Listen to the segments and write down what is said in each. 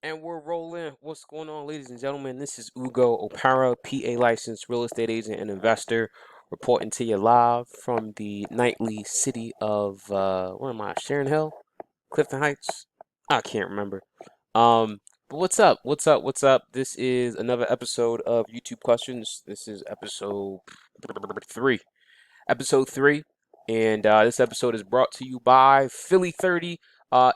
And we're rolling. What's going on, ladies and gentlemen? This is Ugo Opara, PA licensed real estate agent and investor, reporting to you live from the nightly city of where am I? Sharon Hill, Clifton Heights. I can't remember. Um, but what's up? What's up? What's up? This is another episode of YouTube questions. This is three. Episode three, and this episode is brought to you by Philly 30.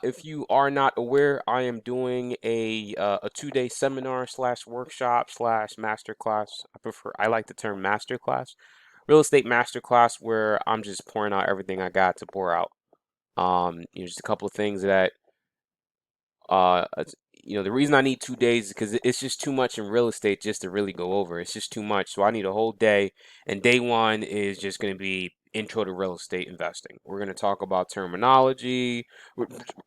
If you are not aware, I am doing a 2 day seminar slash workshop slash masterclass. I like the term masterclass, real estate masterclass, where I'm just pouring out everything I got to pour out. Just a couple of things that the reason I need 2 days is because it's just too much in real estate just to really go over. It's just too much. So I need a whole day. And day one is just going to be intro to real estate investing. We're going to talk about terminology,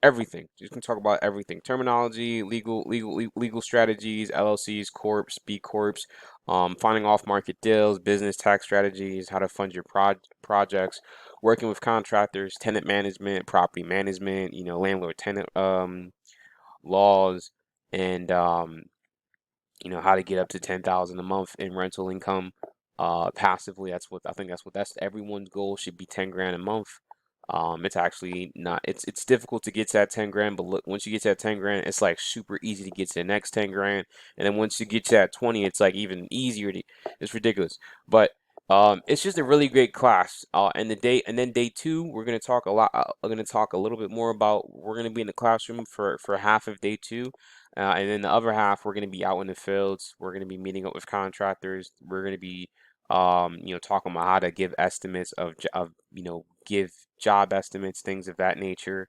everything. Just going to talk about everything. Terminology, legal strategies, LLCs, corps, B corps, finding off-market deals, business tax strategies, how to fund your projects, working with contractors, tenant management, property management, landlord tenant laws, and how to get up to 10,000 a month in rental income passively. That's everyone's goal should be 10 grand a month. It's actually not. It's difficult to get to that 10 grand, but look, once you get to that 10 grand, it's like super easy to get to the next 10 grand, and then once you get to that 20, it's like even easier to. It's ridiculous, but it's just a really great class. And then day two, we're gonna talk a lot. I'm gonna talk a little bit more about. We're gonna be in the classroom for half of day two, and then the other half, we're gonna be out in the fields. We're gonna be meeting up with contractors. We're gonna be talking about how to give estimates give job estimates, things of that nature.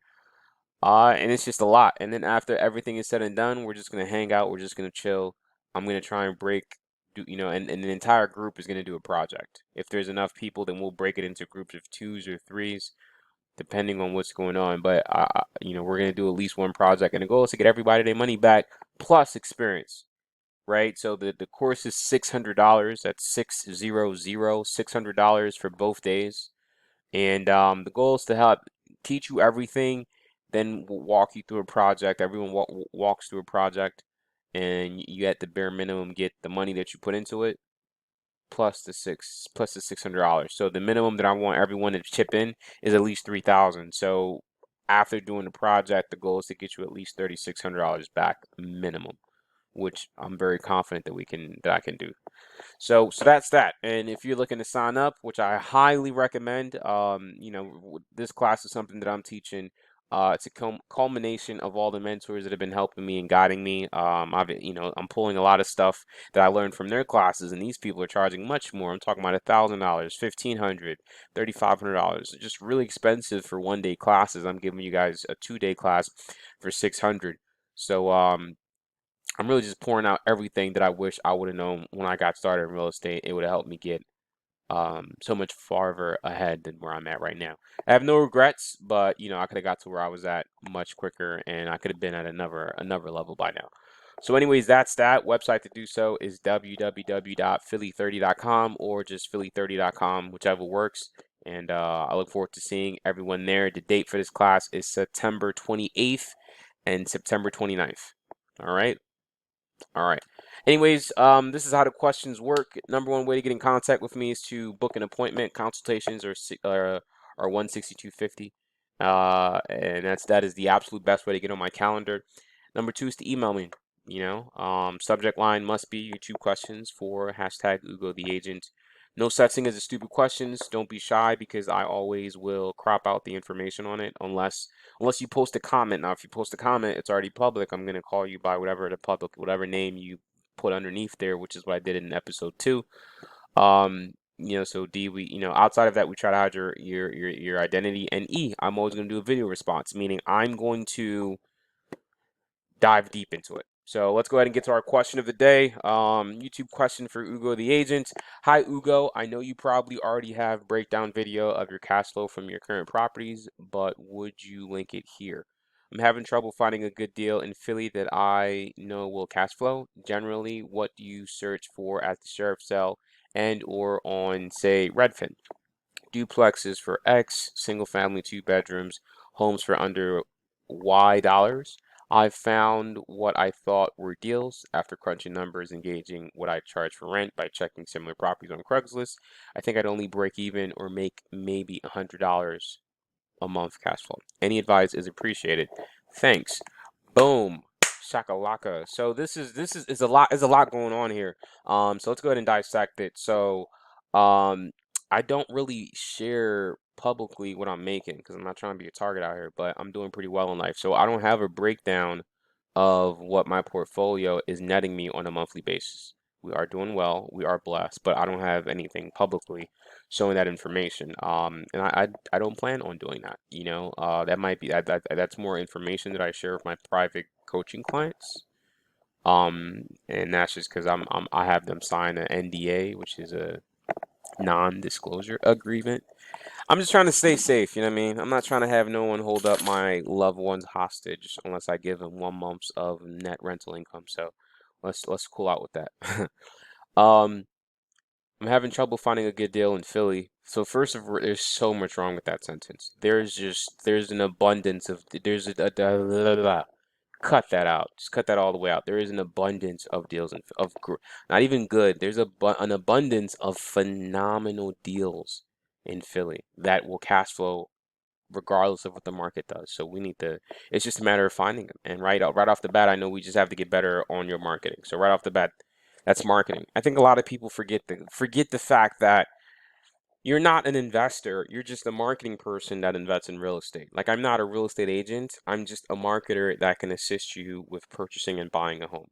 And it's just a lot. And then after everything is said and done, we're just gonna hang out. We're just gonna chill. I'm gonna try and and the entire group is gonna do a project. If there's enough people, then we'll break it into groups of twos or threes, depending on what's going on. But we're gonna do at least one project, and the goal is to get everybody their money back plus experience, right? So the course is $600. That's $600 for both days. And the goal is to help teach you everything, then we'll walk you through a project. Everyone walks through a project, and you at the bare minimum get the money that you put into it plus the $600. So the minimum that I want everyone to chip in is at least 3,000. So after doing the project, the goal is to get you at least $3,600 back minimum, which I'm very confident that I can do. So that's that. And if you're looking to sign up, which I highly recommend, this class is something that I'm teaching. It's a culmination of all the mentors that have been helping me and guiding me. I'm pulling a lot of stuff that I learned from their classes, and these people are charging much more. I'm talking about $1,000, $1,500, $3,500. Just really expensive for 1 day classes. I'm giving you guys a 2 day class for 600. So I'm really just pouring out everything that I wish I would have known when I got started in real estate. It would have helped me get so much farther ahead than where I'm at right now. I have no regrets, but I could have got to where I was at much quicker, and I could have been at another level by now. So, anyways, that's that. Website to do so is www.philly30.com or just philly30.com, whichever works. And I look forward to seeing everyone there. The date for this class is September 28th and September 29th. All right. All right. Anyways, this is how the questions work. Number one way to get in contact with me is to book an appointment. Consultations are 162.50. And that is the absolute best way to get on my calendar. Number two is to email me. Subject line must be YouTube questions for hashtag UgoTheAgent. No such thing as a stupid questions. Don't be shy because I always will crop out the information on it unless you post a comment. Now, if you post a comment, it's already public. I'm gonna call you by whatever name you put underneath there, which is what I did in episode 2. So D, outside of that, we try to hide your identity. And E, I'm always gonna do a video response, meaning I'm going to dive deep into it. So let's go ahead and get to our question of the day. YouTube question for Ugo the agent. Hi Ugo, I know you probably already have breakdown video of your cash flow from your current properties, but would you link it here? I'm having trouble finding a good deal in Philly that I know will cash flow. Generally, what do you search for at the sheriff's sale and or on, say, Redfin? Duplexes for X, single family 2 bedrooms, homes for under Y dollars. I found what I thought were deals after crunching numbers and gauging what I charge for rent by checking similar properties on Craigslist. I think I'd only break even or make maybe $100 a month cash flow. Any advice is appreciated. Thanks. Boom. Shakalaka. So this is a lot going on here. So let's go ahead and dissect it. So um I don't really share publicly what I'm making because I'm not trying to be a target out here, but I'm doing pretty well in life. So I don't have a breakdown of what my portfolio is netting me on a monthly basis. We are doing well, we are blessed, but I don't have anything publicly showing that information. And I don't plan on doing that. That might be that's more information that I share with my private coaching clients. And that's just because I have them sign an NDA, which is a non-disclosure agreement. I'm just trying to stay safe, you know what I mean? I'm not trying to have no one hold up my loved ones hostage unless I give them 1 month of net rental income. So let's cool out with that. Um, I'm having trouble finding a good deal in Philly. So first of all, there's so much wrong with that sentence. There's an abundance of cut that out. Just cut that all the way out. There is an abundance of deals not even good. There's an abundance of phenomenal deals in Philly that will cash flow regardless of what the market does. So we need to. It's just a matter of finding them. And right off the bat, I know we just have to get better on your marketing. So right off the bat, that's marketing. I think a lot of people forget the fact that you're not an investor. You're just a marketing person that invests in real estate. Like I'm not a real estate agent. I'm just a marketer that can assist you with purchasing and buying a home.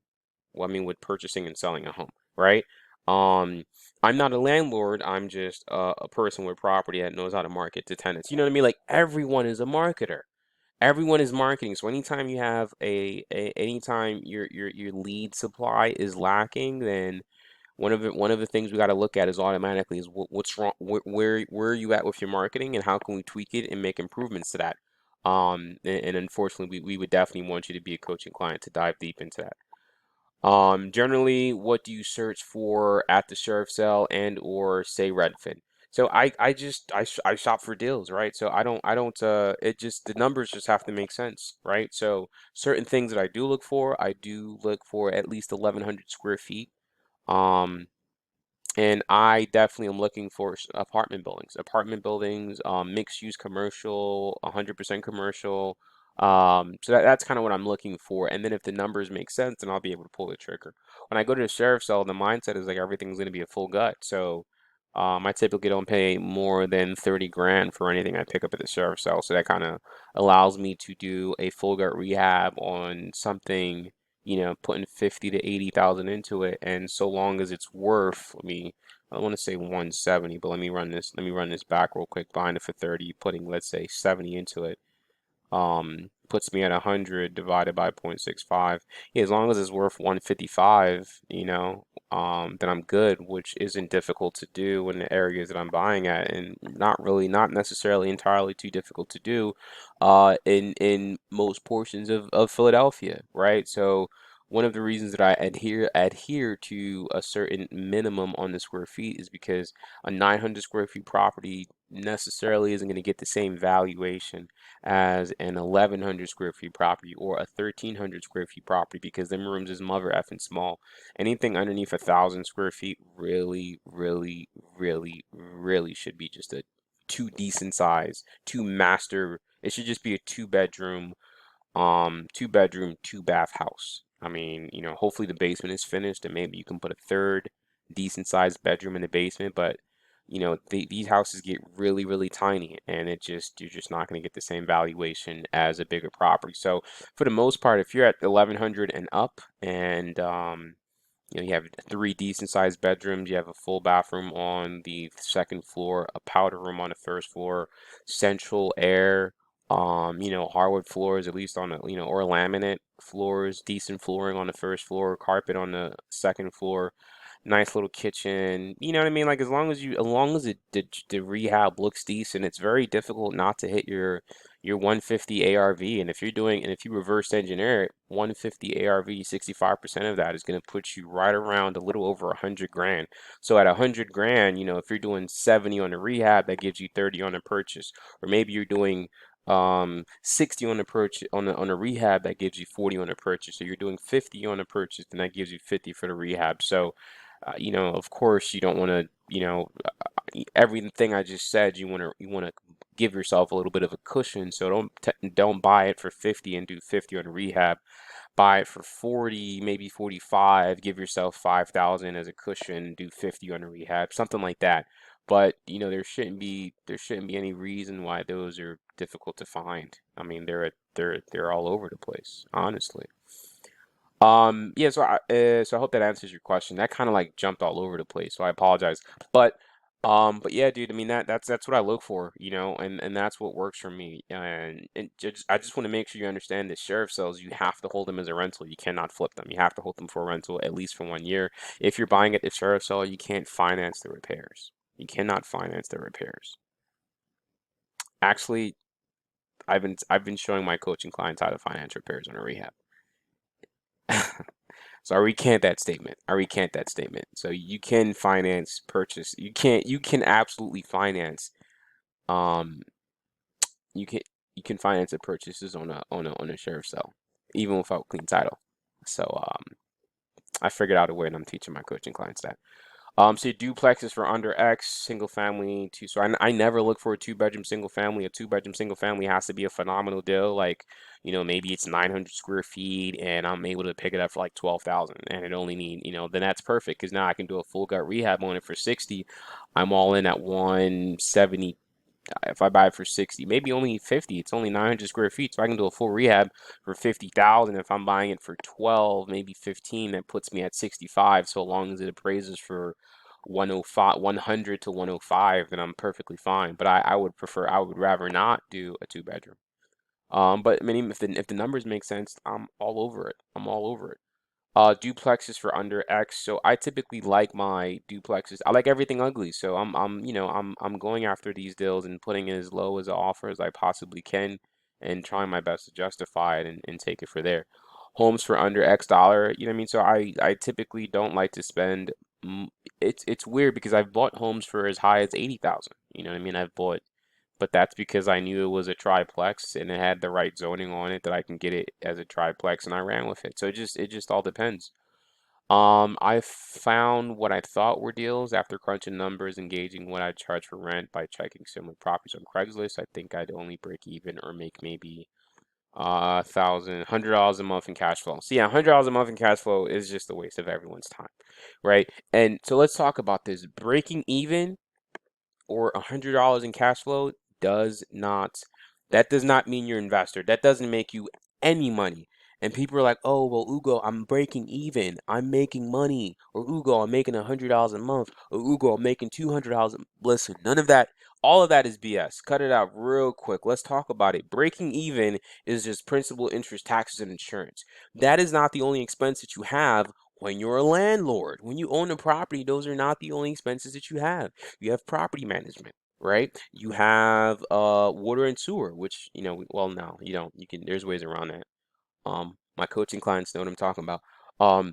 Well, I mean, with purchasing and selling a home, right? Um, I'm not a landlord. I'm just a person with property that knows how to market to tenants. You know what I mean? Like everyone is a marketer. Everyone is marketing. So anytime you have anytime your lead supply is lacking, then one of the things we got to look at is automatically is what's wrong, where are you at with your marketing, and how can we tweak it and make improvements to that. And unfortunately, we would definitely want you to be a coaching client to dive deep into that. Generally, what do you search for at the sheriff sale and or say Redfin? So I shop for deals, right? So I don't it just the numbers just have to make sense, right? So certain things that I do look for at least 1,100 square feet. Um, and I definitely am looking for apartment buildings, mixed use commercial, 100% commercial. So that's kind of what I'm looking for. And then if the numbers make sense, then I'll be able to pull the trigger. When I go to the sheriff's cell, the mindset is like everything's going to be a full gut. So I typically don't pay more than 30 grand for anything I pick up at the sheriff's cell. So that kind of allows me to do a full gut rehab on something, putting 50 to 80,000 into it, and so long as it's worth, I don't want to say 170, but let me run this back real quick. Buying it for 30, putting let's say 70 into it, puts me at 100 divided by 0.65. Yeah, as long as it's worth 155, then I'm good, which isn't difficult to do in the areas that I'm buying at, and not necessarily entirely too difficult to do in most portions of Philadelphia, right? So one of the reasons that I adhere to a certain minimum on the square feet is because a 900 square feet property necessarily isn't going to get the same valuation as an 1,100 square feet property or a 1,300 square feet property, because them rooms is mother effing small. Anything underneath 1,000 square feet really, really, really, really should be just a two decent size, two master. It should just be a two bedroom, two bath house. I mean, hopefully the basement is finished and maybe you can put a third decent sized bedroom in the basement, but these houses get really, really tiny, and you're just not going to get the same valuation as a bigger property. So for the most part, if you're at 1,100 and up, and you have three decent sized bedrooms, you have a full bathroom on the second floor, a powder room on the first floor, central air, hardwood floors, at least on the, or laminate floors, decent flooring on the first floor, carpet on the second floor, nice little kitchen. You know what I mean? Like as long as the rehab looks decent, it's very difficult not to hit your 150 ARV. And if you reverse engineer it, 150 ARV, 65% of that is going to put you right around a little over 100 grand. So at 100 grand, if you're doing 70 on the rehab, that gives you 30 on the purchase. Or maybe you're doing 60 on the purchase on a rehab, that gives you 40 on the purchase. So you're doing 50 on the purchase, and that gives you 50 for the rehab. So, of course, you don't want to, everything I just said, you want to give yourself a little bit of a cushion. So don't buy it for 50 and do 50 on the rehab. Buy it for 40, maybe 45, give yourself 5,000 as a cushion, do 50 on a rehab, something like that. But, there shouldn't be any reason why those are difficult to find. I mean, they're all over the place, honestly. Yeah, so I hope that answers your question. That kind of like jumped all over the place, so I apologize. But yeah, dude, I mean that's what I look for, and that's what works for me. And I just want to make sure you understand that sheriff sales, you have to hold them as a rental. You cannot flip them. You have to hold them for a rental at least for 1 year. If you're buying at the sheriff sale, you can't finance the repairs. You cannot finance the repairs. Actually, I've been showing my coaching clients how to finance repairs on a rehab. So I recant that statement. I recant that statement. So you can finance purchase. You can absolutely finance um you can you can finance the purchases on a sheriff's sale, even without clean title. So I figured out a way, and I'm teaching my coaching clients that. So duplexes for under X, single family, two. So I never look for a two-bedroom single family. A two-bedroom single family has to be a phenomenal deal. Like, maybe it's 900 square feet and I'm able to pick it up for like 12,000 and it only need, then that's perfect because now I can do a full gut rehab on it for 60. I'm all in at 170. If I buy it for 60, maybe only 50, it's only 900 square feet. So I can do a full rehab for 50,000. If I'm buying it for 12, maybe 15, that puts me at 65. So long as it appraises for 105, 100 to 105, then I'm perfectly fine. But I would rather not do a two bedroom. But I mean, if the numbers make sense, I'm all over it. I'm all over it. Duplexes for under X. So I typically like my duplexes. I like everything ugly. So I'm going after these deals and putting as low as an offer as I possibly can and trying my best to justify it and take it for there. Homes for under X dollar, you know what I mean? So I typically don't like to spend it's weird because I've bought homes for as high as 80,000. You know what I mean? But that's because I knew it was a triplex and it had the right zoning on it that I can get it as a triplex and I ran with it. So it just all depends. I found what I thought were deals after crunching numbers, engaging what I charge for rent by checking similar properties on Craigslist. I think I'd only break even or make maybe $100 a month in cash flow. So yeah, $100 a month in cash flow is just a waste of everyone's time, right? And so let's talk about this. Breaking even or $100 in cash flow does not that does not mean you're an investor. That doesn't make you any money. And people are like, oh, well, Ugo, I'm breaking even. I'm making money. Or Ugo, I'm making $100 a month. Or Ugo, I'm making $200. Listen, none of that, all of that is BS. Cut it out real quick. Let's talk about it. Breaking even is just principal, interest, taxes, and insurance. That is not the only expense that you have when you're a landlord. When you own a property, those are not the only expenses that you have. You have property management, right? You have water and sewer, which well, no, you don't. You can. There's ways around that. My coaching clients know what I'm talking about. Um,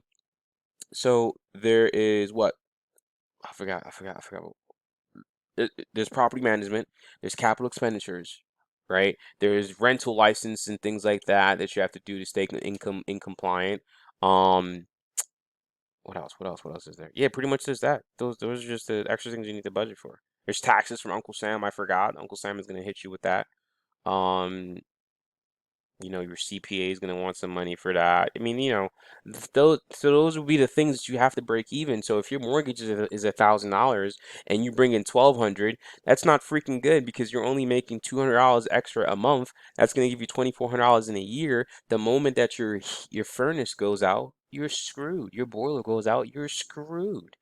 so there is what I forgot. There's property management. There's capital expenditures, right? There's rental license and things like that you have to do to stay income compliant. Um, What else? What else is there? Yeah, pretty much just that. Those are just the extra things you need to budget for. There's taxes from Uncle Sam. I forgot. Uncle Sam is gonna hit you with that. Um, your CPA is going to want some money for that. I mean, those would be the things that you have to break even. So if your mortgage is $1,000 and you bring in 1,200, that's not freaking good because you're only making $200 extra a month. That's going to give you $2,400 in a year. The moment that your furnace goes out, you're screwed. Your boiler goes out, you're screwed.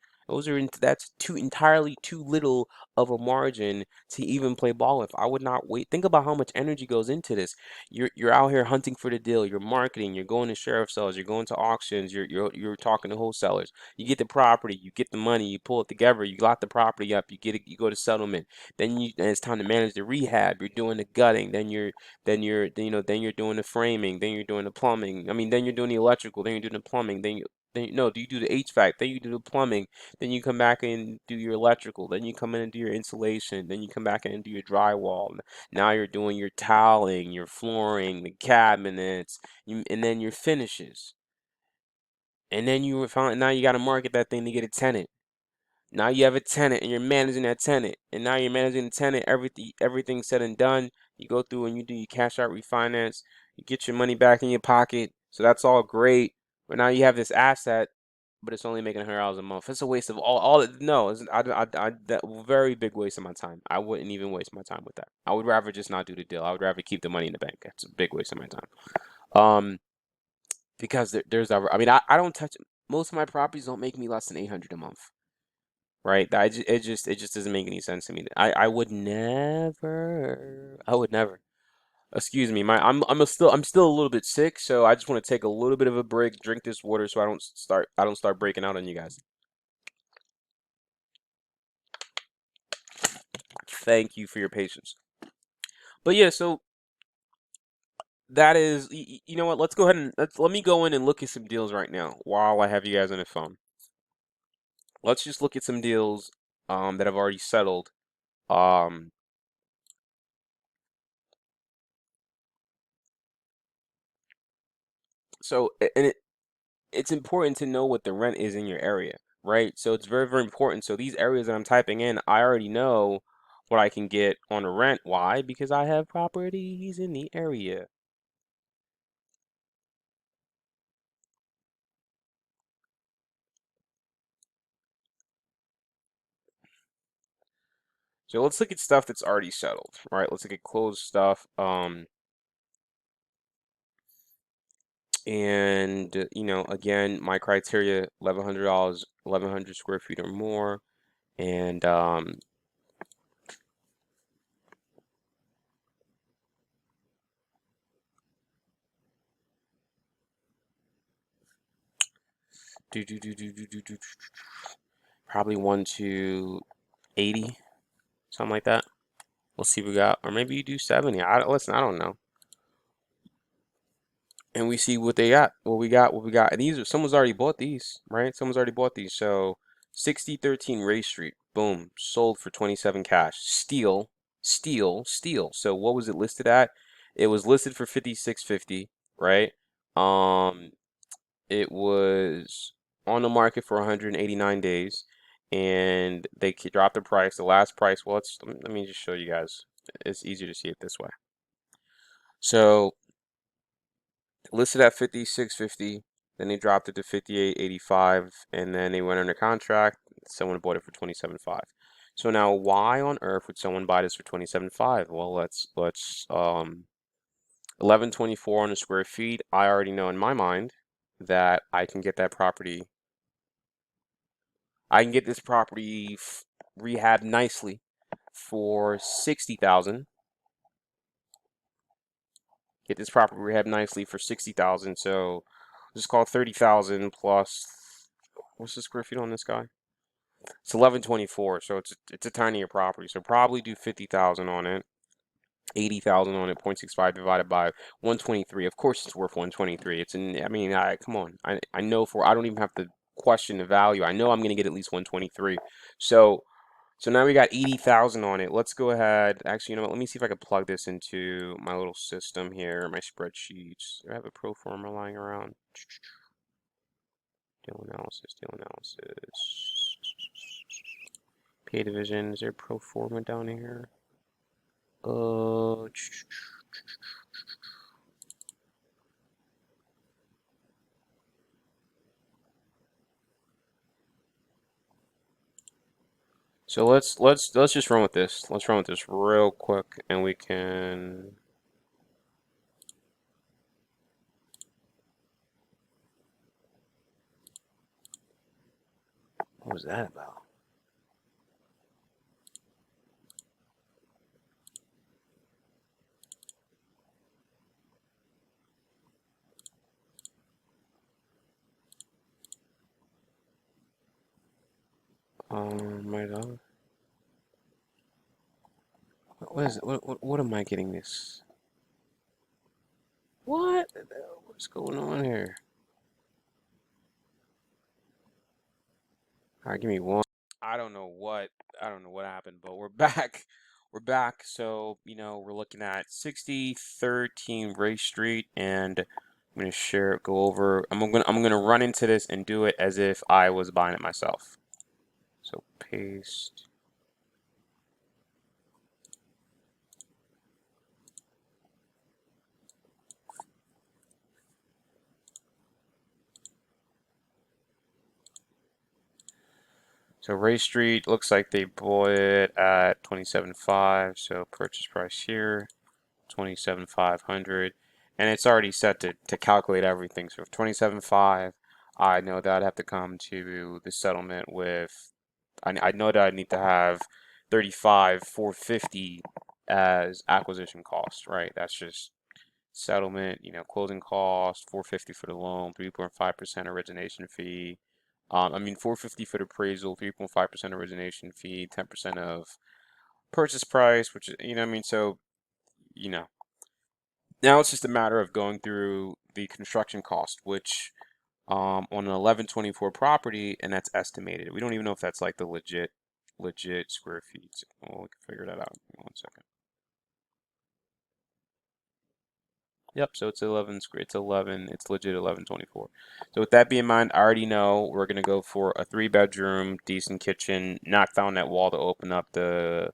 That's entirely too little of a margin to even play ball with. I would not wait. Think about how much energy goes into this. You're out here hunting for the deal. You're marketing. You're going to sheriff sales. You're going to auctions. You're talking to wholesalers. You get the property. You get the money. You pull it together. You lock the property up. You get it. You go to settlement. Then it's time to manage the rehab. You're doing the gutting. Then you're doing the framing. Then you're doing the plumbing. I mean, then you're doing the electrical. Then you're doing the plumbing. Then no, do you do the HVAC? Then you do the plumbing. Then you come back and do your electrical. Then you come in and do your insulation. Then you come back in and do your drywall. Now you're doing your tiling, your flooring, the cabinets, and then your finishes. And then now you got to market that thing to get a tenant. Now you have a tenant and you're managing that tenant. And now you're managing the tenant, everything's said and done. You go through and you do your cash out refinance. You get your money back in your pocket. So that's all great. But now you have this asset, but it's only making $100 a month. It's a waste of no, that very big waste of my time. I wouldn't even waste my time with that. I would rather just not do the deal. I would rather keep the money in the bank. It's a big waste of my time. Because I mean, I don't touch most of my properties don't make me less than 800 a month. Right? It just doesn't make any sense to me. I would never. Excuse me. I'm still a little bit sick, so I just want to take a little bit of a break, drink this water so I don't start breaking out on you guys. Thank you for your patience. But yeah, so that is you know what? Let's go ahead and let me go in and look at some deals right now while I have you guys on the phone. Let's just look at some deals that have already settled. Um so it's important to know what the rent is in your area, right? So it's very, very important. So these areas that I'm typing in, I already know what I can get on a rent. Why? Because I have properties in the area. So let's look at stuff that's already settled, right? Let's look at closed stuff. And again, my criteria, $1,100, 1,100 square feet or more. And probably 1 to 80, something like that. We'll see what we got. Or maybe you do 70. Listen, I don't know. And we see what they got. What we got. And someone's already bought these, right? Someone's already bought these. So 6013 Ray Street, boom, sold for 27 cash. Steal. So what was it listed at? It was listed for 5650, right? Um, it was on the market for 189 days, and they dropped the price. The last price, well, let me just show you guys. It's easier to see it this way. So listed at 5650, then they dropped it to 5885, and then they went under contract. Someone bought it for 27.5. So now, why on earth would someone buy this for 27.5? Well, let's 1124 on the square feet. I already know in my mind that I can get that property. I can get this property rehabbed nicely for 60,000. Get this property rehabbed nicely for 60,000. So just call it 30,000 plus. What's the square feet on this guy? It's 1124, so it's a tinier property. So probably do 50,000 on it, 80,000 on it. 0.65 divided by 123. Of course, it's worth 123. I mean, come on. I know I don't even have to question the value. I know I'm gonna get at least 123. So now we got 80,000 on it. Let's go ahead. Actually, you know what? Let me see if I can plug this into my little system here, my spreadsheets. Do I have a pro forma lying around? Deal analysis. PA division. Is there pro forma down here? Uh, so let's just run with this. Let's run with this real quick, and we can. What was that about? My dog. What is it? What am I getting this? What? What's going on here? All right, give me one. I don't know what happened, but we're back. We're back. So, we're looking at 6013 Ray Street, and I'm gonna go over. I'm gonna run into this and do it as if I was buying it myself. So paste. So Ray Street looks like they bought it at 27.5. So purchase price here, 27,500, and it's already set to calculate everything. So if 27.5, I know that I'd have to come to the settlement with. I know that I need to have 35,450 as acquisition cost, right? That's just settlement, closing cost, 450 for the loan, 3.5% origination fee. 450 for the appraisal, 3.5% origination fee, 10% of purchase price, which is, so, you know, now it's just a matter of going through the construction cost, which on an 1124 property, and that's estimated. We don't even know if that's like the legit square feet. Well, we can figure that out. Give me 1 second. Yep, so it's 11 square. It's 11. It's legit 1124. So with that being in mind, I already know we're gonna go for a 3-bedroom, decent kitchen. Knock down that wall to open up the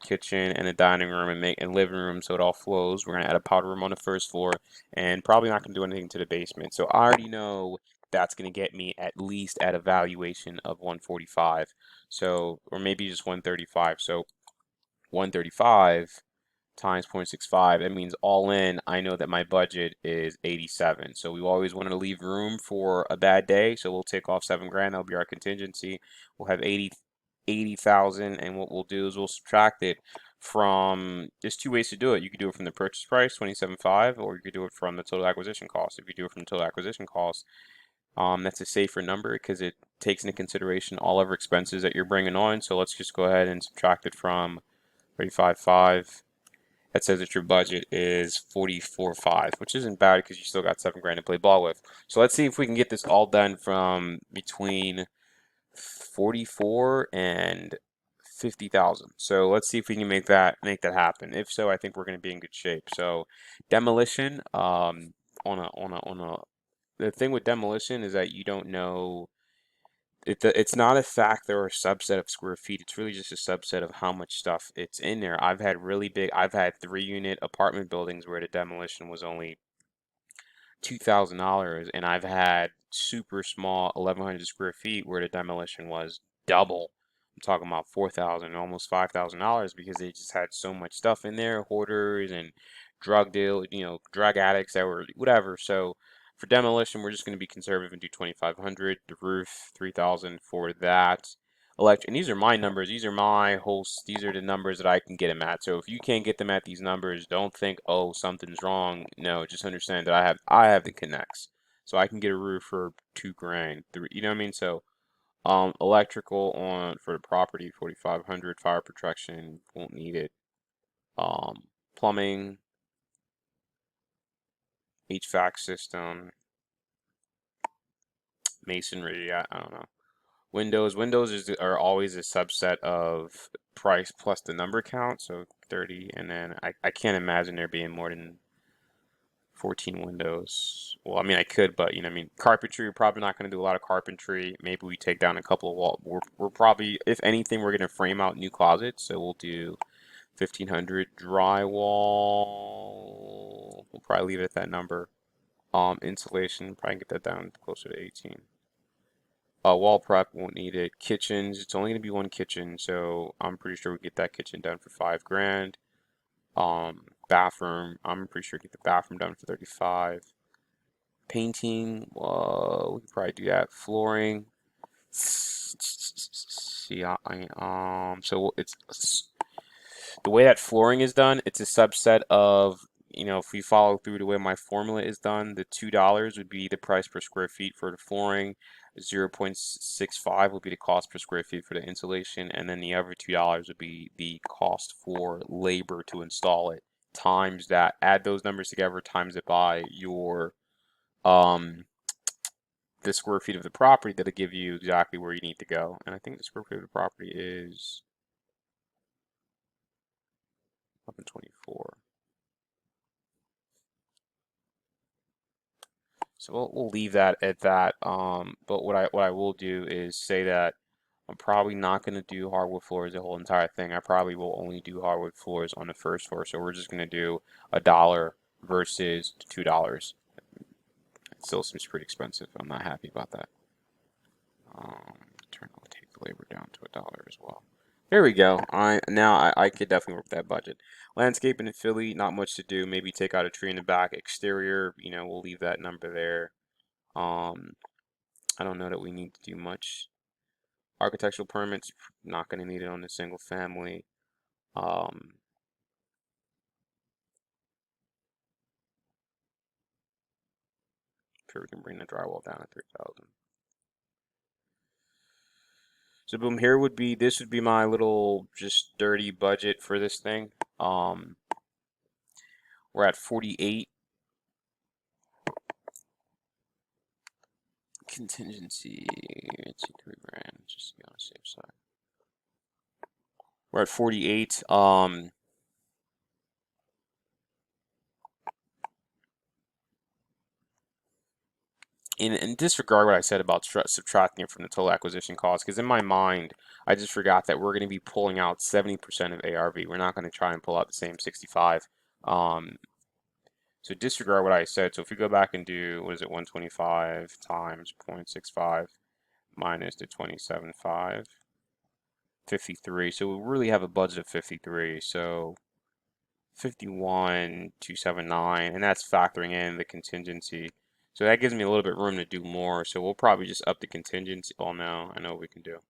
kitchen and the dining room and living room so it all flows. We're gonna add a powder room on the first floor, and probably not gonna do anything to the basement. So I already know that's gonna get me at least at a valuation of 145. So, or maybe just 135. So 135 times 0.65, that means all in, I know that my budget is 87. So we always want to leave room for a bad day. So we'll take off 7 grand. That'll be our contingency. We'll have 80,000, and what we'll do is we'll subtract it from. There's two ways to do it. You could do it from the purchase price, 27.5, or you could do it from the total acquisition cost. If you do it from the total acquisition cost, that's a safer number because it takes into consideration all other expenses that you're bringing on. So let's just go ahead and subtract it from 35.5. That says that your budget is 44.5, which isn't bad because you still got 7 grand to play ball with. So let's see if we can get this all done from between 44 and 50,000. So let's see if we can make that happen. If so, I think we're going to be in good shape. So demolition, the thing with demolition is that you don't know. It's not a factor or a subset of square feet. It's really just a subset of how much stuff it's in there. I've had 3-unit apartment buildings where the demolition was only $2,000, and I've had super small 1,100 square feet where the demolition was double. I'm talking about 4,000, almost $5,000 because they just had so much stuff in there, hoarders and drug addicts that were whatever. So for demolition, we're just going to be conservative and do 2,500. The roof, 3,000 for that. And these are my numbers. These are my hosts. These are the numbers that I can get them at. So if you can't get them at these numbers, don't think, oh, something's wrong. No, just understand that I have the connects. So I can get a roof for 2 grand. You know what I mean? So electrical on for the property, 4,500. Fire protection, won't need it. Plumbing, HVAC system, masonry. I don't know. Windows are always a subset of price plus the number count, so 30, and then I can't imagine there being more than 14 windows. Well, I mean, I could, but carpentry, we're probably not going to do a lot of carpentry. Maybe we take down a couple of wall. We're probably, if anything, we're going to frame out new closets, so we'll do 1,500 drywall. We'll probably leave it at that number. Insulation, probably get that down closer to 18. Wall prep, won't need it. Kitchens, it's only gonna be one kitchen, so I'm pretty sure we get that kitchen done for 5 grand. Bathroom, I'm pretty sure we get the bathroom done for 35. Painting, we could probably do that. Flooring, see, so it's the way that flooring is done. It's a subset of, if we follow through the way my formula is done, the $2 would be the price per square feet for the flooring. 0.65 would be the cost per square feet for the insulation, and then the other $2 would be the cost for labor to install it. Times that, add those numbers together, times it by your the square feet of the property that'll give you exactly where you need to go. And I think the square feet of the property is 1124. So we'll leave that at that. But what I will do is say that I'm probably not going to do hardwood floors the whole entire thing. I probably will only do hardwood floors on the first floor. So we're just going to do $1 versus $2. It still seems pretty expensive. I'm not happy about that. I'll take the labor down to $1 as well. There we go. I could definitely work that budget. Landscaping in Philly, not much to do. Maybe take out a tree in the back. Exterior, we'll leave that number there. I don't know that we need to do much. Architectural permits, not going to need it on a single family. Sure, we can bring the drywall down to 3,000. So boom, this would be my little just dirty budget for this thing. We're at 48. Contingency, let's see, 3 grand, just to be on the safe side. We're at 48. In disregard what I said about subtracting it from the total acquisition cost, because in my mind, I just forgot that we're going to be pulling out 70% of ARV. We're not going to try and pull out the same 65. So disregard what I said. So if we go back and do, what is it, 125 times 0.65 minus the 27.5, 53. So we really have a budget of 53. So 51,279, and that's factoring in the contingency. So that gives me a little bit room to do more. So we'll probably just up the contingency. Oh no, I know what we can do.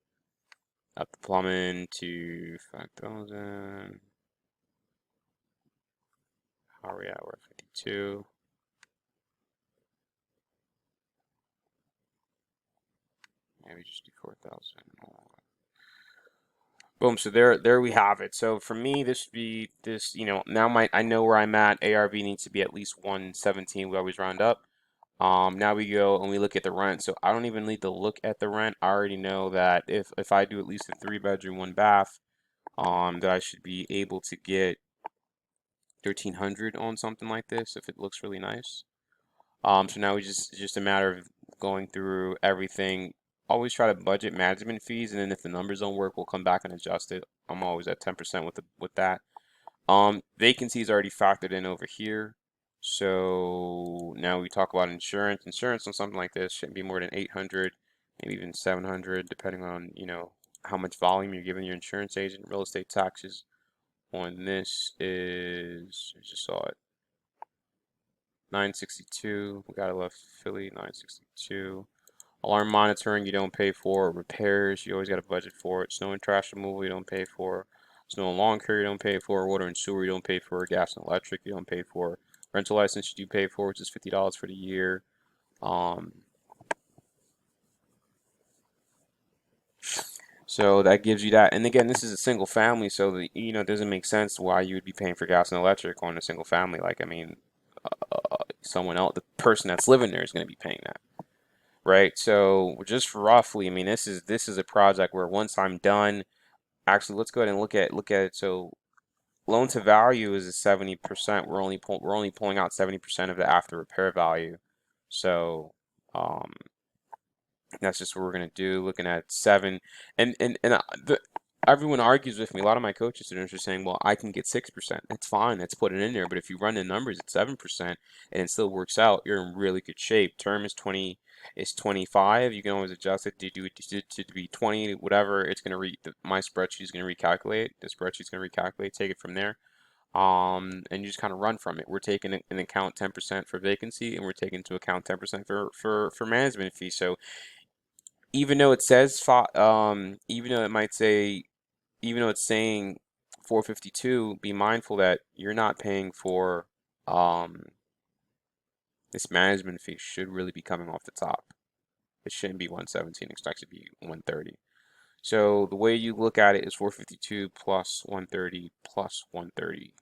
Up the plumbing to 5,000. How are we at? We're at 52. Maybe just do 4,000. Boom. So there we have it. So for me, this would be this. Now I know where I'm at. ARV needs to be at least 117. We always round up. Now we go and we look at the rent. So I don't even need to look at the rent. I already know that if I do at least a 3-bedroom, 1 bath, that I should be able to get 1,300 on something like this if it looks really nice. So now it's just a matter of going through everything. Always try to budget management fees, and then if the numbers don't work, we'll come back and adjust it. I'm always at 10% with that. Vacancy is already factored in over here. So now we talk about insurance. Insurance on something like this shouldn't be more than 800, maybe even 700, depending on, how much volume you're giving your insurance agent. Real estate taxes on this is, I just saw it, 962. We got it left Philly, 962. Alarm monitoring you don't pay for. Repairs you always got a budget for it. Snow and trash removal you don't pay for. Snow and lawn care you don't pay for. Water and sewer you don't pay for. Gas and electric you don't pay for. Rental license you do pay for, which is $50 for the year. So that gives you that. And again, this is a single family, so it doesn't make sense why you would be paying for gas and electric on a single family. Like, I mean, someone else, the person that's living there is going to be paying that. Right, so just roughly, I mean, this is a project where once I'm done, actually, let's go ahead and look at it. So loan to value is 70%. We're only pulling out 70% of the after repair value. So that's just what we're gonna do. Looking at 7, and everyone argues with me. A lot of my coaching students are saying, "Well, I can get 6%. That's fine. Let's put it in there." But if you run the numbers at 7% and it still works out, you're in really good shape. Term is 25. You can always adjust it to do it to be 20, whatever. It's gonna my spreadsheet is gonna recalculate. The spreadsheet's gonna recalculate. Take it from there. And you just kind of run from it. We're taking into account 10% for vacancy, and we're taking into account 10% for management fees. So even though it says even though it might say, even though it's saying 452, be mindful that you're not paying for this management fee should really be coming off the top. It shouldn't be 117, it should be 130. So the way you look at it is 452 plus 130 plus 130.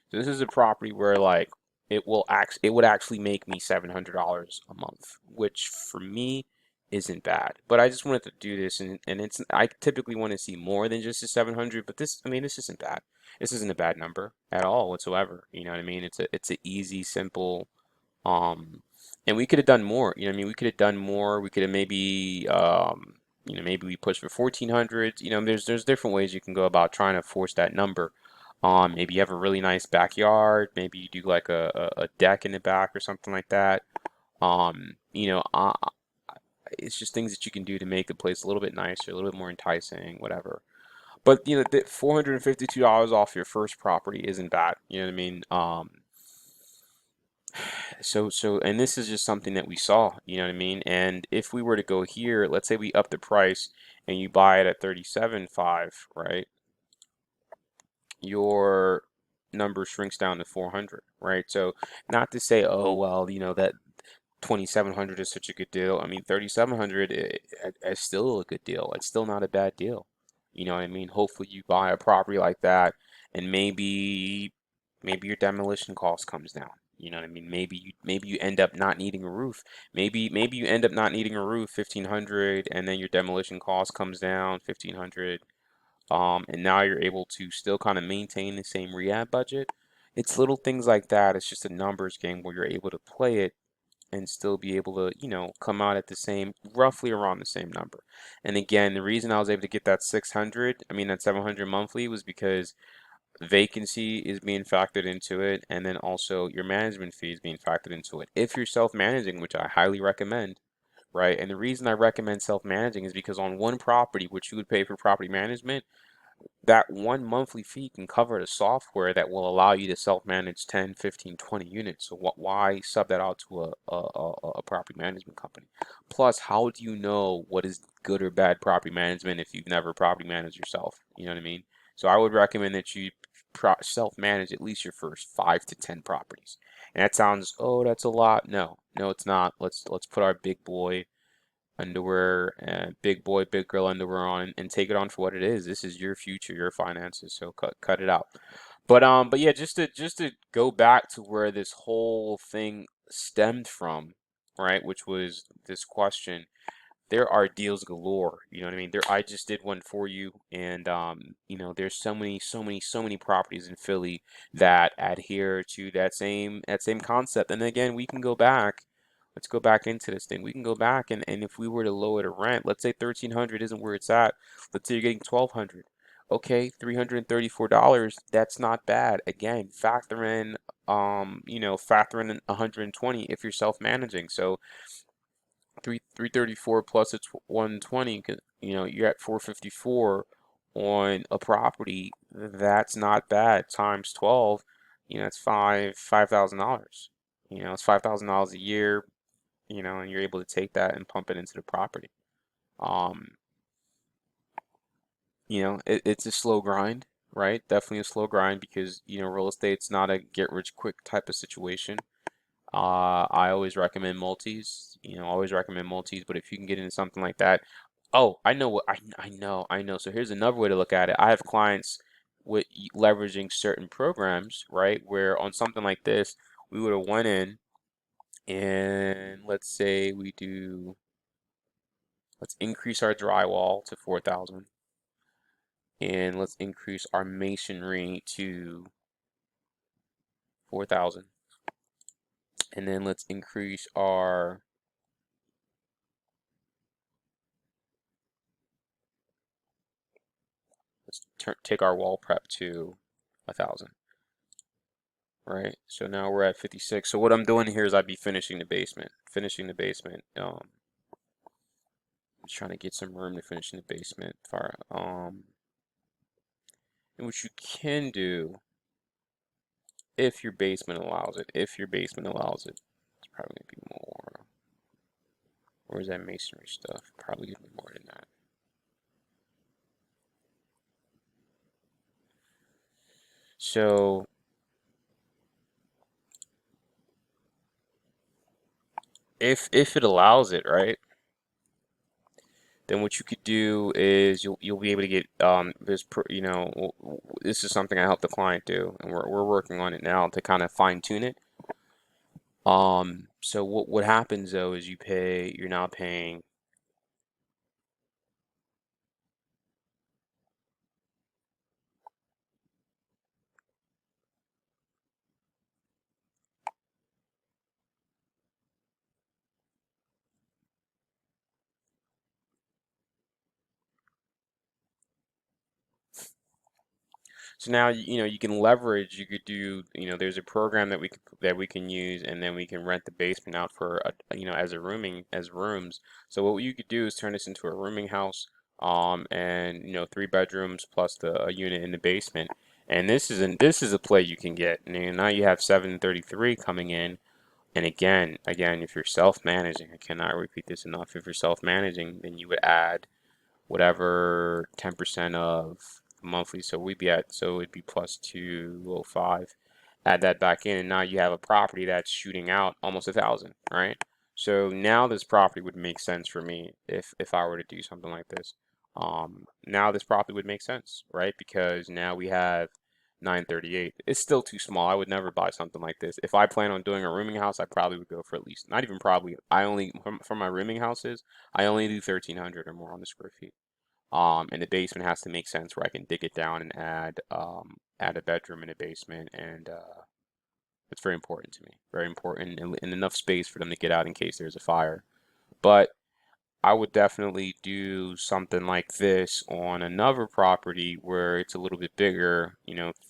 So this is a property where, like, it would actually make me $700 a month, which for me isn't bad. But I just wanted to do this, and it's I typically want to see more than just the 700, but this, I mean, this isn't bad. This isn't a bad number at all whatsoever. You know what I mean? It's a easy, simple, um, and we could have done more. You know what I mean? We could have done more. We could have maybe maybe we push for 1400. There's different ways you can go about trying to force that number. Maybe you have a really nice backyard. Maybe you do like a deck in the back or something like that. Um, you know, uh, it's just things that you can do to make the place a little bit nicer, a little bit more enticing, whatever. But the $452 off your first property isn't bad. You know what I mean? And this is just something that we saw. You know what I mean? And if we were to go here, let's say we up the price and you buy it at 37.5, right? Your number shrinks down to 400, right? So not to say, oh, well, that 2,700 is such a good deal. I mean, 3,700 is still a good deal. It's still not a bad deal. You know what I mean? Hopefully you buy a property like that and maybe your demolition cost comes down. You know what I mean? Maybe you end up not needing a roof. Maybe you end up not needing a roof 1,500 and then your demolition cost comes down 1,500. And now you're able to still kind of maintain the same rehab budget. It's little things like that. It's just a numbers game where you're able to play it and still be able to, come out at the same, roughly around the same number. And again, the reason I was able to get that 600, I mean that 700 monthly was because vacancy is being factored into it, and then also your management fee is being factored into it. If you're self-managing, which I highly recommend, right? And the reason I recommend self-managing is because on one property, which you would pay for property management, that one monthly fee can cover the software that will allow you to self-manage 10, 15, 20 units. So why sub that out to a property management company? Plus, how do you know what is good or bad property management if you've never property managed yourself? You know what I mean? So I would recommend that you self-manage at least your first 5 to 10 properties. And that sounds, oh, that's a lot. No, no, it's not. Let's put our big boy underwear, big boy, big girl underwear on, and take it on for what it is. This is your future, your finances. So cut it out. But yeah, just to go back to where this whole thing stemmed from, right? Which was this question. There are deals galore. You know what I mean? I just did one for you, and there's so many properties in Philly that adhere to that same concept. And again, we can go back. Let's go back into this thing. We can go back and if we were to lower the rent, let's say 1,300 isn't where it's at. Let's say you're getting 1,200. Okay, $334. That's not bad. Again, factor in 120 if you're self-managing. So 334 plus it's 120, you're at 454 on a property. That's not bad. Times 12, it's $5,000. It's $5,000 a year, and you're able to take that and pump it into the property. Um, it's a slow grind, right? Definitely a slow grind because, real estate's not a get rich quick type of situation. I always recommend multis, always recommend multis, but if you can get into something like that, oh, I know what I know. So here's another way to look at it. I have clients with leveraging certain programs, right? Where on something like this, we would have went in and let's increase our drywall to 4,000 and let's increase our masonry to 4,000. And then let's increase take our wall prep to 1,000, right? So now we're at 56. So what I'm doing here is I'd be finishing the basement. I'm trying to get some room to finish in the basement. And what you can do, if your basement allows it, it's probably gonna be more. Where's that masonry stuff? Probably gonna be more than that. So if it allows it, right? Then what you could do is you'll be able to get this is something I help the client do, and we're working on it now to kind of fine tune it. So what happens though is you're now paying. So now you can leverage. You could do there's a program that we can use, and then we can rent the basement out for as a rooming as rooms. So what you could do is turn this into a rooming house, and 3 bedrooms plus a unit in the basement. And this is a play you can get. And now you have 733 coming in. And again, if you're self-managing, I cannot repeat this enough. If you're self-managing, then you would add whatever 10% of monthly. So it'd be plus 205. Add that back in, and now you have a property that's shooting out almost 1,000, right? So now this property would make sense for me if I were to do something like this. Now this property would make sense, right? Because now we have 938. It's still too small. I would never buy something like this. If I plan on doing a rooming house, I probably would go for at least, not even probably, I only, for my rooming houses, I only do 1,300 or more on the square feet. And the basement has to make sense where I can dig it down and add a bedroom in the basement, and it's very important to me. Very important, and enough space for them to get out in case there's a fire. But I would definitely do something like this on another property where it's a little bit bigger,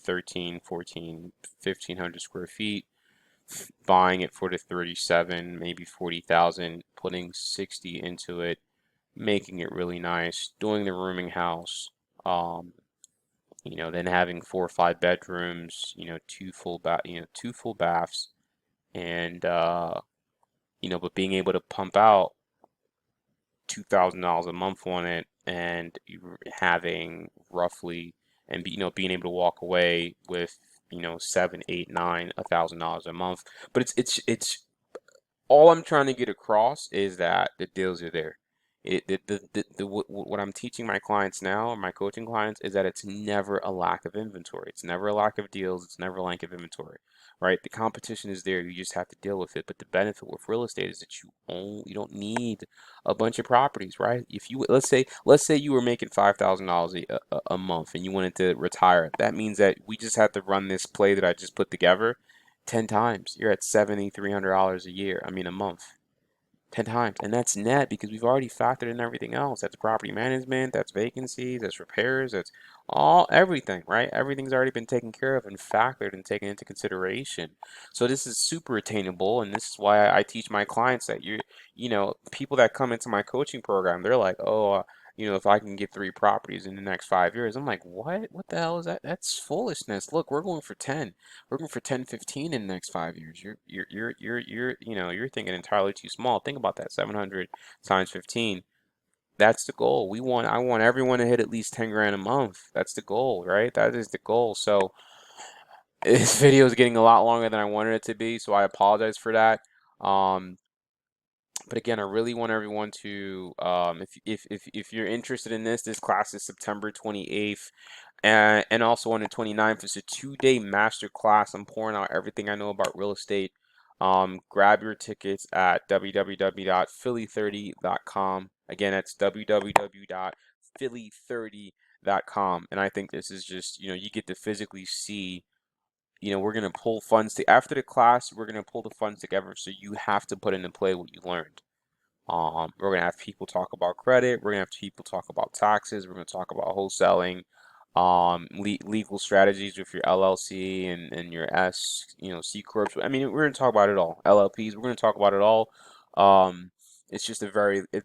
13, 14, 1,500 square feet, buying it for the 37, maybe 40,000, putting 60 into it, making it really nice, doing the rooming house, um, then having 4 or 5 bedrooms, two full baths, and but being able to pump out $2,000 a month on it, and having roughly, and being able to walk away with, 7, 8, 9, $1,000 a month. But it's all I'm trying to get across is that the deals are there. What I'm teaching my clients now, or my coaching clients, is that it's never a lack of inventory. It's never a lack of deals. It's never a lack of inventory, right? The competition is there. You just have to deal with it. But the benefit with real estate is that you don't need a bunch of properties, right? If you let's say you were making $5,000 a month and you wanted to retire, that means that we just have to run this play that I just put together 10 times. You're at $7,300 a year. I mean, a month. 10 times. And that's net because we've already factored in everything else. That's property management, that's vacancies, that's repairs, that's everything, right? Everything's already been taken care of and factored and taken into consideration. So this is super attainable, and this is why I teach my clients that people that come into my coaching program, they're like, oh, if I can get 3 properties in the next 5 years, I'm like, what? What the hell is that? That's foolishness. Look, we're going for 10. We're going for 10, 15 in the next 5 years. You're thinking entirely too small. Think about that. 700 times 15. That's the goal. I want everyone to hit at least 10 grand a month. That's the goal, right? That is the goal. So this video is getting a lot longer than I wanted it to be, so I apologize for that. Um, but again, I really want everyone to, if you're interested in this class is September 28th. And also on the 29th, it's a 2-day master class. I'm pouring out everything I know about real estate. Grab your tickets at www.philly30.com. Again, that's www.philly30.com. And I think this is just, you get to physically see, we're going to pull funds after the class, we're going to pull the funds together. So you have to put into play what you learned. We're gonna have people talk about credit. We're gonna have people talk about taxes. We're gonna talk about wholesaling, legal strategies with your LLC and your C corps. I mean, we're gonna talk about it all. LLPs. We're gonna talk about it all. Um, it's just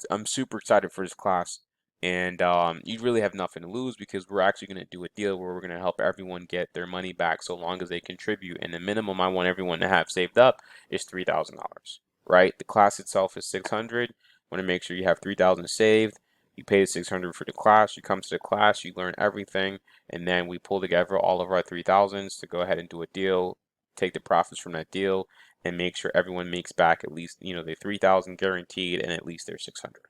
I'm super excited for this class, and you really have nothing to lose because we're actually gonna do a deal where we're gonna help everyone get their money back so long as they contribute. And the minimum I want everyone to have saved up is $3,000. Right? The class itself is 600. Want to make sure you have 3,000 saved. You pay the 600 for the class. You come to the class, you learn everything, and then we pull together all of our 3,000s to go ahead and do a deal, take the profits from that deal, and make sure everyone makes back at least the 3,000 guaranteed and at least their 600.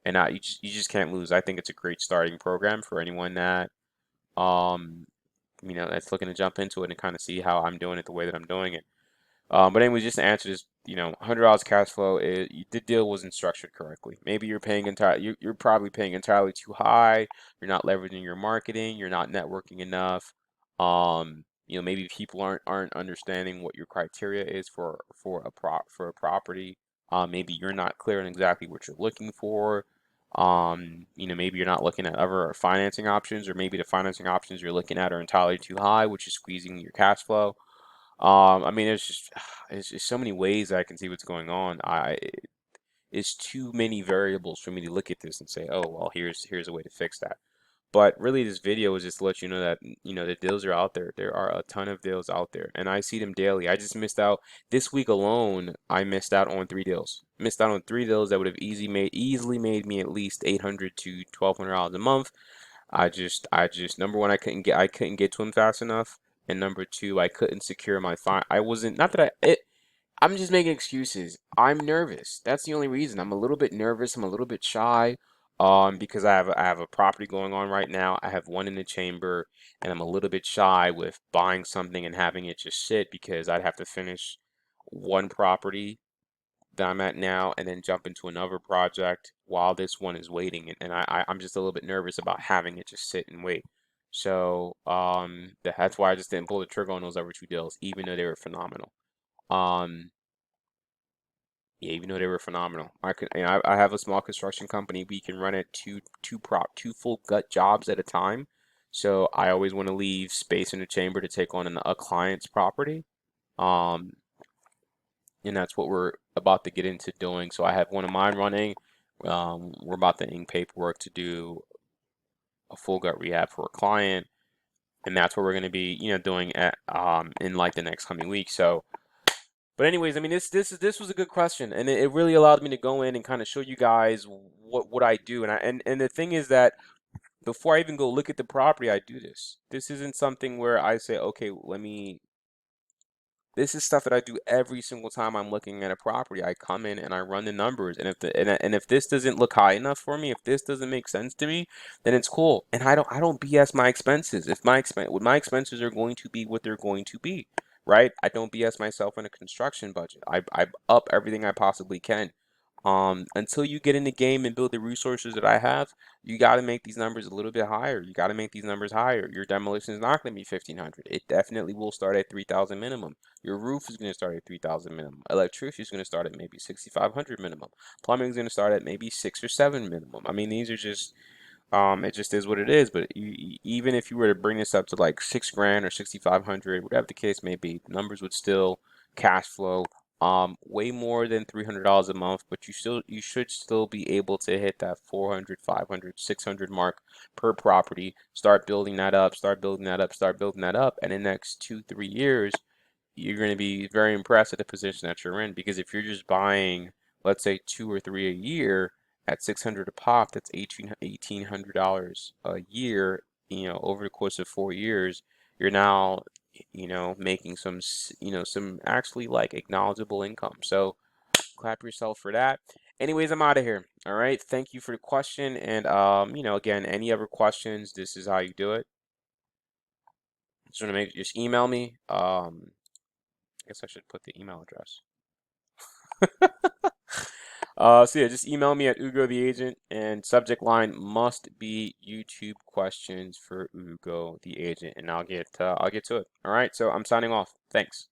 And you just can't lose. I think it's a great starting program for anyone that that's looking to jump into it and kind of see how I'm doing it the way that I'm doing it. But anyway, just to answer this, $100 cash flow is the deal wasn't structured correctly. Maybe you're paying you're probably paying entirely too high. You're not leveraging your marketing. You're not networking enough. Maybe people aren't understanding what your criteria is for a property. Maybe you're not clear on exactly what you're looking for. Maybe you're not looking at other financing options, or maybe the financing options you're looking at are entirely too high, which is squeezing your cash flow. I mean, there's just so many ways I can see what's going on. It's too many variables for me to look at this and say, oh, well, here's a way to fix that. But really, this video is just to let you know that, the deals are out there. There are a ton of deals out there, and I see them daily. I just missed out this week alone. I missed out on 3 deals. Missed out on 3 deals that would have easily made me at least $800 to $1,200 a month. I just number one, I couldn't get to them fast enough, and number two, I couldn't secure my fine. I wasn't not that I'm just making excuses. I'm nervous. That's the only reason. I'm a little bit nervous. I'm a little bit shy, because I have a property going on right now. I have one in the chamber, and I'm a little bit shy with buying something and having it just sit, because I'd have to finish one property that I'm at now and then jump into another project while this one is waiting. And I'm just a little bit nervous about having it just sit and wait. So that's why I just didn't pull the trigger on those other 2 deals, even though they were phenomenal. Um, yeah, even though they were phenomenal. I have a small construction company. We can run it two full gut jobs at a time. So I always want to leave space in the chamber to take on a client's property. Um, and that's what we're about to get into doing. So I have one of mine running. We're about to ink paperwork to do a full gut rehab for a client, and that's what we're going to be, doing in like the next coming week. So, but anyways, I mean, this was a good question, and it really allowed me to go in and kind of show you guys what I do. And the thing is that before I even go look at the property, I do this. This isn't something where I say, okay, this is stuff that I do every single time I'm looking at a property. I come in and I run the numbers, and if this doesn't look high enough for me, if this doesn't make sense to me, then it's cool. And I don't BS my expenses. If my expenses are going to be what they're going to be, right? I don't BS myself in a construction budget. I up everything I possibly can. Until you get in the game and build the resources that I have, you got to make these numbers a little bit higher. You got to make these numbers higher. Your demolition is not going to be 1,500. It definitely will start at 3,000 minimum. Your roof is going to start at 3,000 minimum. Electricity is going to start at maybe 6,500 minimum. Plumbing is going to start at maybe 6 or 7 minimum. I mean, these are just it just is what it is. But even if you were to bring this up to like 6 grand or 6,500, whatever the case may be, the numbers would still cash flow way more than $300 a month. But you should still be able to hit that 400, 500, 600 mark per property. Start building that up. Start building that up. Start building that up. And in the next 2, 3 years, you're going to be very impressed at the position that you're in, because if you're just buying, let's say 2 or 3 a year at 600 a pop, that's $1,800 a year. Over the course of 4 years, you're now, making some actually like acknowledgeable income. So clap yourself for that. Anyways, I'm out of here. All right. Thank you for the question. And again, any other questions, this is how you do it. Just email me. I guess I should put the email address. So yeah, just email me at UgoTheAgent, and subject line must be YouTube questions for Ugo the Agent, and I'll get to it. All right, so I'm signing off. Thanks.